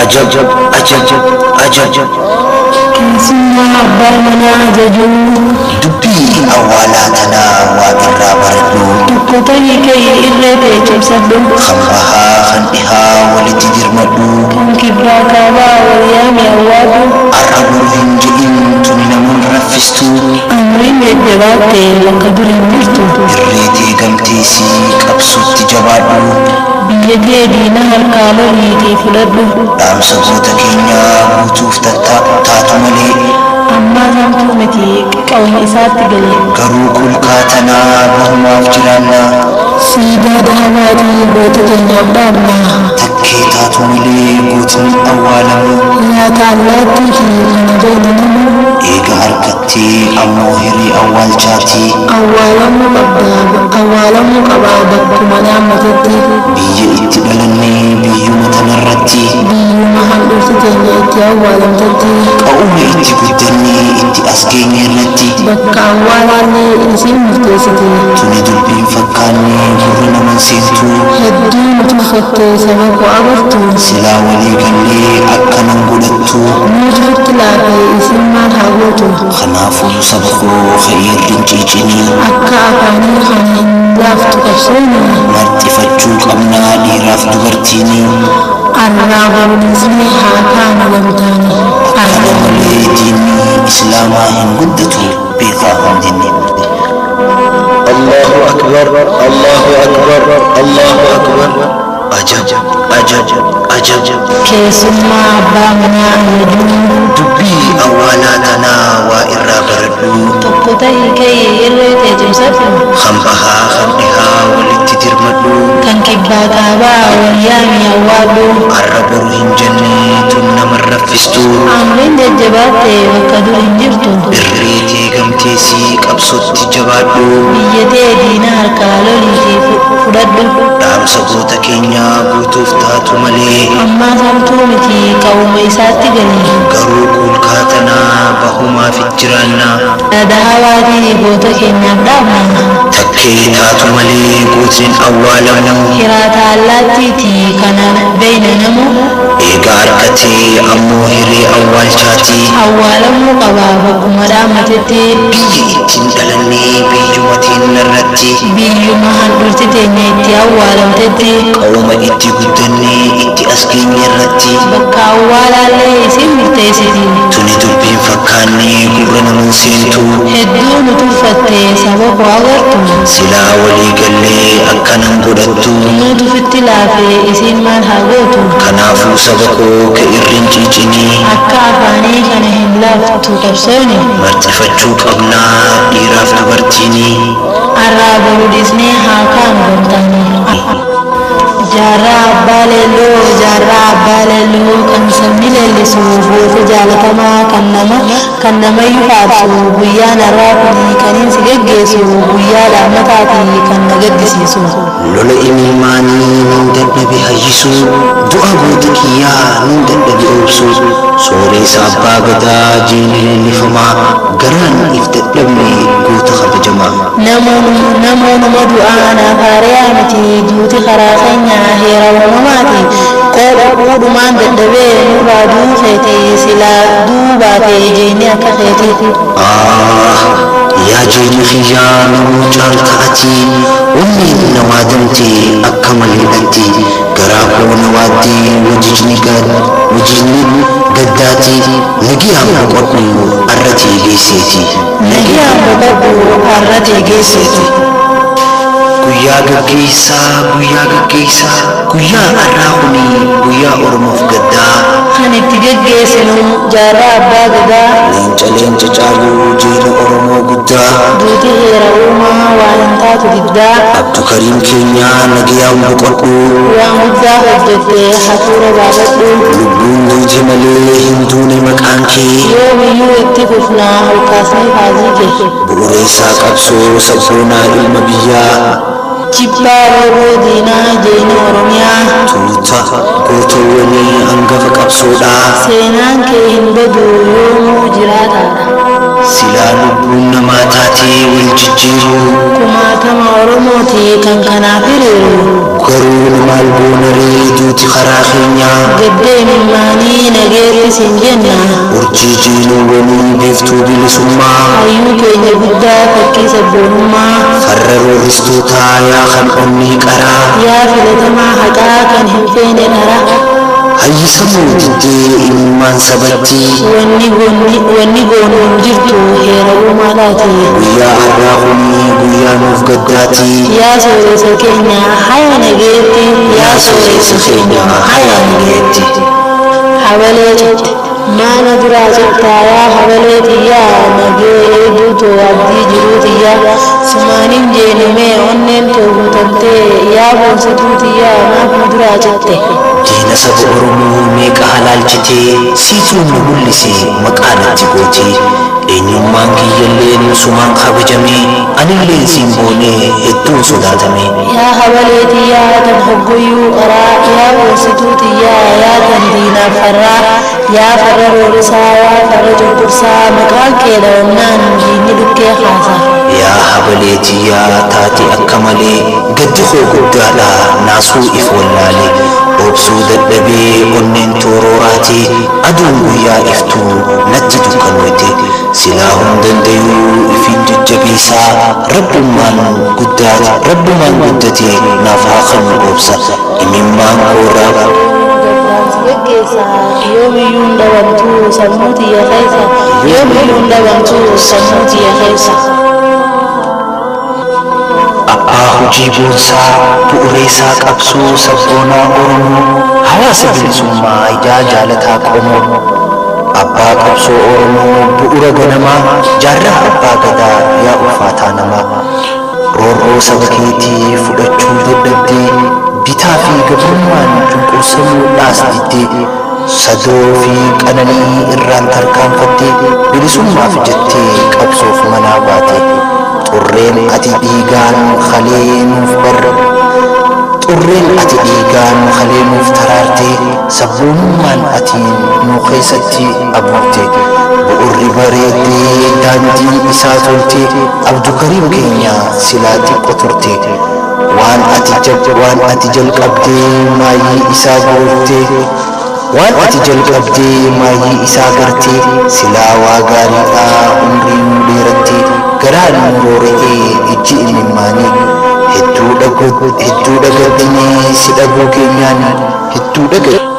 ajab ajab keessumaa abbaa manaa ajajuun dubbii awwaalaatana waa irraa baradhu tokko ta'ii ka'ee irree ta'e cimsadhu kan bahaa kan dhihaa walitti dirmadhu kan kibbaa kaabaa wal yaame awwaadhu arrabuu hin jedhin tuni namuun raffistu amriin jajjabaatte bakka dur hin jirtu irree deegamteesii qabsuutti jabaadhu biyya kee diina harkaa loliitii fudhadhu dhaamsa goota keenyaa guutuuf taatu malee ammaa samtuu miti qawwee isaatti galee garuu kulkaatanaa bahumaaf jiraanna siidaa dhaabaatii goota keenyaaf dhaabna takkee taatu malee gootni awwaalamu nyaata allaattii fi kana jaalatamu eega harkattee ammoo hirii awwaalchaatii awwaalamuu qabaa bakkuma naammatetti biyya itti dhalannee biyyuma tanarratti biyyuma handhuurti keenya itti awwaalamtetti qa'uma itti guddannee itti as geenye irratti bakka awwaalaallee isin murteessite tuni dubbiin fakkaannee gurra naman seentu hedduu nutu uffattee saba koo agartu silaa walii gallee akkanan godhattu nuutuutti laafee isin maal haa gootu kanaafuu saba koo khayirrin ciicinii akka afaanii kana hin laaftu qabsooni marxifachuu qabnaa dhiiraaf dubartiinii arraa baruudhisni haa kaanu gamtaani kana malee diinni islaamaa hin guddatu beekaa hundinni Allahu akbar Allahu akbar Allahu akbar ajab keessummaa abbaa manaa ajajuun dubbii awwaalaa tanaa waa irraa baradhu tokko ta'ii ka'ee irree ta'e cimsadhu kan bahaa kan dhihaa walitti dirmadhu kan kibbaa kaabaa wal yaame awwaadhu arra boru hin jenne tun naman raffistu amriin jajjabaatte bakka dur hin jirtu irree deegamteesii qabsootti jabaadhu biyya tee diina harkaa loliitii fudhadhu dhaamsa goota keenyaa guutuuf taatu malee ammaa samtuu miti qawwee isaatti galee garuu kulkaatanaa bahumaaf jiraanna dhaabaatii goota keenyaaf dhaabna takkee taatu malee gootnin awwaalamu hiraata allaattiiti kana beeyna namu eega harkatee ammoo hiree awwaalchaatii awwaalamuu qabaa bakkuma dhaammatetti biyya ittiin dhalannee biyyumatiin irratti biyyuma handhuurti teenya itti awwaalamtetti qawma itti guddannee itti as geenye irratti bakka awwaalaallee isin murteessiti tuni dubbiin fakkaannee gurra naman seentu hedduu nutu uffattee saba koo agartu silaa walii gallee akkanan godhattu nuutufitti laafee isin maal haa gootu kanaafuu saba koo ka'irrin ciicinii akka afaanii kana hin laaftu qabsooni marxifachuu qabnaa dhiiraaf dubartiinii arraa baruudhisnee haa kaanu gamtaanii jaarraa abbaa leelloo kan sabni leellisu goota jaalatamaa kan namayyuu faarsu guyyaan har'aa kuni kaniin si geggeessu guyyaa dhaammataati kan na gaddisiisu lola imimmaanii nun dadhabe hayyisu du'a goota kiyyaa nun dadhabe obsu sooreessa abbaa gadaa jeeni leellifamaa garaan if dadhabne goota kabajamaa namoonuma du'aa naaf haariyaa miti duuti karaa keenyaa heera uumamaati qoodhumaan dadhabee nurraa duufeete silaa duubaate jeeni akka keetiiti yaa jeeni kiyyaa namuu caalta'ati onneen na waadamte akka maleedhatti garaa koo na waadde wajijni gaddaati nagiyaan boqodhu arratee geesseeti guyyaa gaggeessaa guyyaa har'aa kuni guyyaa oromoof gaddaa kan itti geggeessinu jaarraa abbaa gadaa leenca caaluu jeena oromoo guddaa duuti heera uumaa waan hin taatu diddaa abdukariim keenyaa nagiyaan boqodhu waan guddaa hojjette hafuura baafadhu lubbuun duuti malee hin duune maqaan kee yoo biyyuu itti fufnaa holkaasni faazii kee bu'uureessaa qabsoo sabboonaa ilma biyyaa jibbaa rooboo diinaa jeena oromiyaa tuuta gootowwanii hangafa qabsoodhaa seenaan kee hin badu yoomuu jiraataadha silaa lubbuun namaa taatee wal jijjiiru kumaatama oromooti kan kanaaf hiriiru garuu maal boonaree duuti karaa keenya gaddeemimmaanii nageetti sin jenna urjii jiinuuwwanii beeftuu bilisummaa hayyuu keenya guddaa fakkii sabboonummaa farra rooristootaa yaa kan onnii qaraa yaa filatamaa haqaa kan hin feene dhara hayyisamuu diddee ilmaan sabatti wanni goonuun jirtu heera uumaadhaati guyyaa har'aa kunii guyyaa nuuf gaddaati yaa sooressa keenya haya nageetti yaa sooressa keenya haya nageetti habalee maana duraa jettaa yaa habalee xiyyaa nagee eeguutoo abdii jiruu xiyyaa sumaaniin jeenimee onneen too guutamtee yaa boonsatuu xiyyaa maaf nu duraa jette diina saba oromoo meeqa halaalchitee siituu nu mul'ise maqaa natti gootee eenyummaan kiyyalleen sumaan kabajamee anilleen siin boonee hedduun sodaatame yaa habalee xiyyaa tan hoggoyyuu qaraa yaa boonsatuu xiyyaa yaa tan diinaaf farraa yaa farra roorisaa yaa farra cunqursaa maqaan kee dhawannaan diinni dhukkee haasa yaa habalee xiyyaa taate akka malee gaddi koo guddaadha naasuu if wallaalee obsuu dadhabee onneen toorooraate aduun guyyaa iftuu natti dukkanoite silaa hundandayuu ifiin jajjabeessaa rabbummaan guddate naaf haa kanu obsa imimmaan koorraa yoomiyyuun dhabamtuu sammuu xiyya keessa yoomiyyuun dhabamtuu sammuu xiyya keessa abbaa hojii boonsaa bu'uureessaa qabsoo sabboonaa oromoo hawaasa bilisummaa ijaa jaalataa qomoo abbaa qabsoo oromoo bu'uura ganamaa jaarraa abbaa gadaa yaa ulfaataa namaa roorroo saba keetii fudhachuu dadhabdee bitaa fi gabrummaan cunqursamuudhaas diddee sadoo fi qananii irraan tarkaanfattee bilisummaaf jettee qabsoof manaa baate xurreen ati dhiigaan kalee nuuf taraartee sabboonummaan ati nu keessatti abuurte bu'urri bareeddee daandii isaa toltee abdukariim keenya silaa xiqqo turte waan ati jalqabdee maayii isaa gartee silaa waa gaariidhaa umrii nu dheeratte garaan nu roora'ee ijji imimmaanii hedduu dhagaddinee si dhaguu keenyaan hedduu dhagaddinee